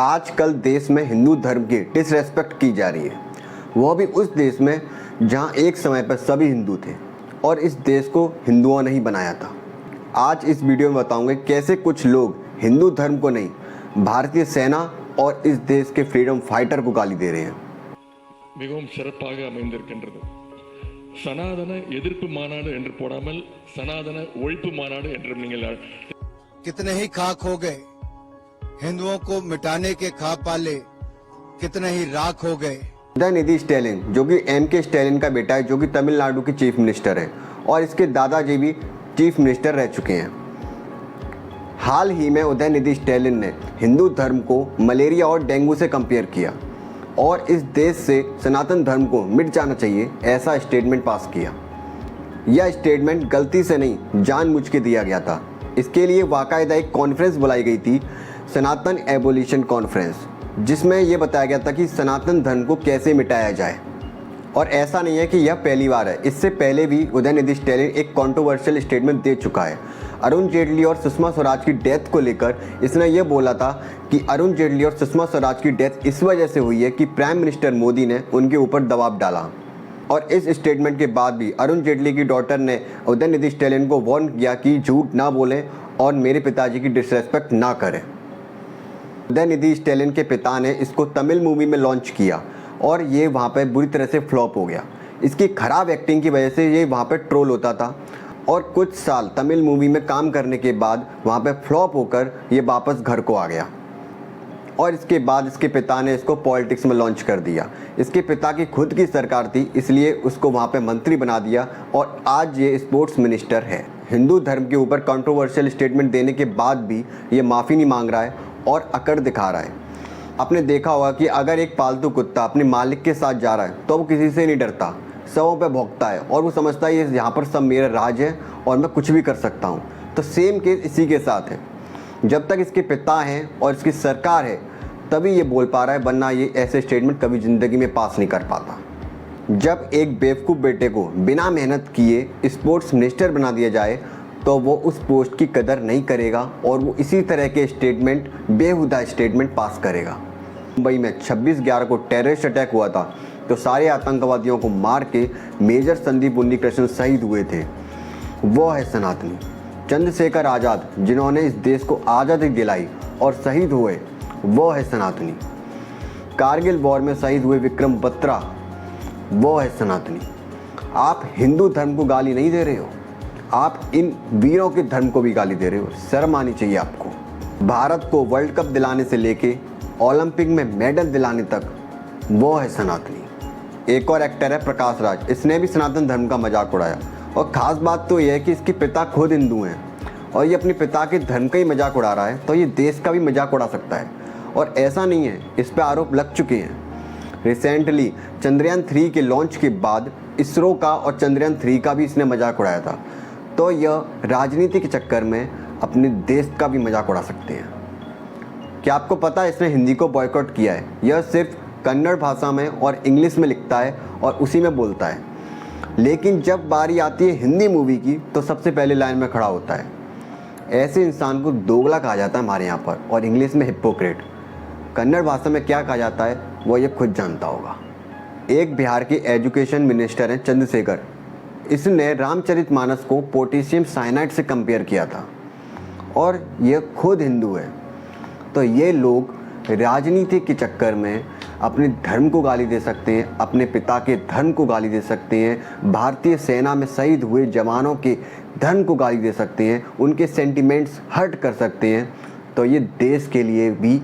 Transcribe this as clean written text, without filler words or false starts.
आजकल देश में हिंदू धर्म की डिसरेस्पेक्ट की जा रही है, वह भी उस देश में जहां एक समय पर सभी हिंदू थे और इस देश को हिंदुओं ने ही बनाया था। आज इस वीडियो में बताऊंगा कैसे कुछ लोग हिंदू धर्म को नहीं, भारतीय सेना और इस देश के फ्रीडम फाइटर को गाली दे रहे हैं। மிகவும் சிறப்பாக அமைந்திருக்கின்றது. சனாதன எதிர்ப்பு மாநாடு என்று போடாமல் சனாதன ஒழிப்பு மாநாடு என்று நீங்கள் कितने ही खाक हो गए, हिंदुओं को मिटाने के खा पाले कितने ही राख हो गए। उदयनिधि स्टैलिन जो कि एम.के. स्टैलिन का बेटा है, जो कि तमिलनाडु के चीफ मिनिस्टर है और इसके दादाजी भी चीफ मिनिस्टर रह चुके हैं। हाल ही में उदयनिधि स्टैलिन ने हिंदू धर्म को मलेरिया और डेंगू से कंपेयर किया और इस देश से सनातन धर्म को मिट जाना चाहिए, ऐसा स्टेटमेंट पास किया। यह स्टेटमेंट गलती से नहीं, जानबूझ के दिया गया था। इसके लिए बाकायदा एक कॉन्फ्रेंस बुलाई गई थी, सनातन एबोलिशन कॉन्फ्रेंस, जिसमें यह बताया गया था कि सनातन धर्म को कैसे मिटाया जाए। और ऐसा नहीं है कि यह पहली बार है, इससे पहले भी उदयनिधि स्टैलिन एक कंट्रोवर्शियल स्टेटमेंट दे चुका है। अरुण जेटली और सुषमा स्वराज की डेथ को लेकर इसने यह बोला था कि अरुण जेटली और सुषमा स्वराज की डेथ इस वजह से हुई है कि प्राइम मिनिस्टर मोदी ने उनके ऊपर दबाव डाला। और इस स्टेटमेंट के बाद भी अरुण जेटली की डॉटर ने उदयनिधि स्टैलिन को वार्न किया कि झूठ ना बोलें और मेरे पिताजी की डिसरेस्पेक्ट ना करें। उदयनिधि स्टैलिन के पिता ने इसको तमिल मूवी में लॉन्च किया और ये वहाँ पे बुरी तरह से फ्लॉप हो गया। इसकी ख़राब एक्टिंग की वजह से ये वहाँ पे ट्रोल होता था और कुछ साल तमिल मूवी में काम करने के बाद वहाँ पे फ्लॉप होकर ये वापस घर को आ गया। और इसके बाद इसके पिता ने इसको पॉलिटिक्स में लॉन्च कर दिया। इसके पिता की खुद की सरकार थी, इसलिए उसको वहाँ पे मंत्री बना दिया और आज ये स्पोर्ट्स मिनिस्टर है। हिंदू धर्म के ऊपर कंट्रोवर्शियल स्टेटमेंट देने के बाद भी ये माफ़ी नहीं मांग रहा है और अकड़ दिखा रहा है। आपने देखा होगा कि अगर एक पालतू कुत्ता अपने मालिक के साथ जा रहा है तो वो किसी से नहीं डरता, सबों पे भौंकता है और वो समझता है ये यहाँ पर सब मेरा राज है और मैं कुछ भी कर सकता हूँ। तो सेम केस इसी के साथ है। जब तक इसके पिता हैं और इसकी सरकार है तभी ये बोल पा रहा है, वरना ये ऐसे स्टेटमेंट कभी ज़िंदगी में पास नहीं कर पाता। जब एक बेवकूफ़ बेटे को बिना मेहनत किए स्पोर्ट्स मिनिस्टर बना दिया जाए तो वो उस पोस्ट की कदर नहीं करेगा और वो इसी तरह के स्टेटमेंट, बेहुदा स्टेटमेंट पास करेगा। मुंबई में 26/11 को टेररिस्ट अटैक हुआ था तो सारे आतंकवादियों को मार के मेजर संदीप उन्नीकृष्णन शहीद हुए थे। वो है सनातनी चंद्रशेखर आज़ाद, जिन्होंने इस देश को आज़ादी दिलाई और शहीद हुए, वो है सनातनी। कारगिल वॉर में शहीद हुए विक्रम बत्रा, वो है सनातनी। आप हिंदू धर्म को गाली नहीं दे रहे हो, आप इन वीरों के धर्म को भी गाली दे रहे हो। शर्म आनी चाहिए आपको। भारत को वर्ल्ड कप दिलाने से लेके ओलंपिक में मेडल दिलाने तक वो है सनातनी। एक और एक्टर है प्रकाश राज, इसने भी सनातन धर्म का मजाक उड़ाया और ख़ास बात तो यह है कि इसके पिता खुद हिंदू हैं और ये अपने पिता के धर्म का ही मजाक उड़ा रहा है, तो ये देश का भी मजाक उड़ा सकता है। और ऐसा नहीं है, इस पे आरोप लग चुके हैं। रिसेंटली चंद्रयान 3 के लॉन्च के बाद इसरो का और चंद्रयान 3 का भी इसने मजाक उड़ाया था। तो यह राजनीति के चक्कर में अपने देश का भी मजाक उड़ा सकते हैं। क्या आपको पता है इसने हिंदी को बॉयकॉट किया है? यह सिर्फ कन्नड़ भाषा में और इंग्लिश में लिखता है और उसी में बोलता है, लेकिन जब बारी आती है हिंदी मूवी की तो सबसे पहले लाइन में खड़ा होता है। ऐसे इंसान को दोगला कहा जाता है हमारे यहाँ पर, और इंग्लिश में हिपोक्रेट। कन्नड़ भाषा में क्या कहा जाता है वो ये खुद जानता होगा। एक बिहार के एजुकेशन मिनिस्टर हैं चंद्रशेखर, इसने रामचरितमानस को पोटेशियम साइनाइड से कंपेयर किया था और यह खुद हिंदू है। तो ये लोग राजनीति के चक्कर में अपने धर्म को गाली दे सकते हैं, अपने पिता के धर्म को गाली दे सकते हैं, भारतीय सेना में शहीद हुए जवानों के धर्म को गाली दे सकते हैं, उनके सेंटिमेंट्स हर्ट कर सकते हैं। तो ये देश के लिए भी